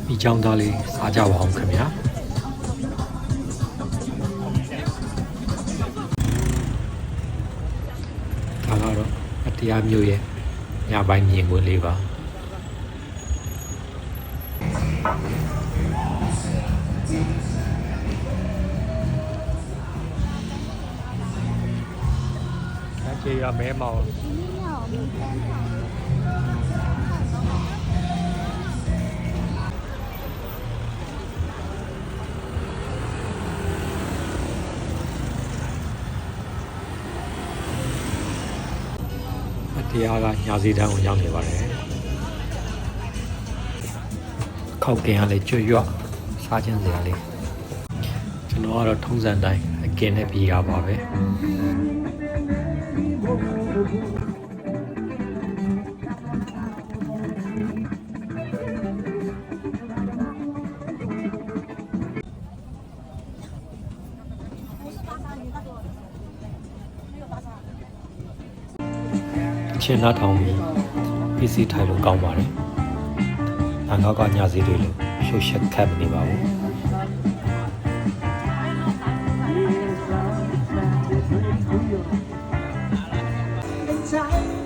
ဒီကြောင်းသားလေးစားကြပါအောင်ခင်ဗျာဒါကတော့အတရားမျိုးရဲ့ညပိုင်းမြင်ကွင်းလေးပါ这个眉毛。တရားကညာစီတန်းကိုရောက်နေပါတယ်ခောက်ကင်ကလည်းကျွတ်ရွစားခြင်းစရာလေးကျွန်တော်ကတော့ထုံးစံတိုင်းအကင်နဲ့ပြေးရပါပဲချင်းနားထောင်ပြီး PC ထိုင်လို့ကောင်းပါတယ်။အငေါကညစီတွေလို့ရှုပ်ရှက်ခတ်မနေပါဘူး။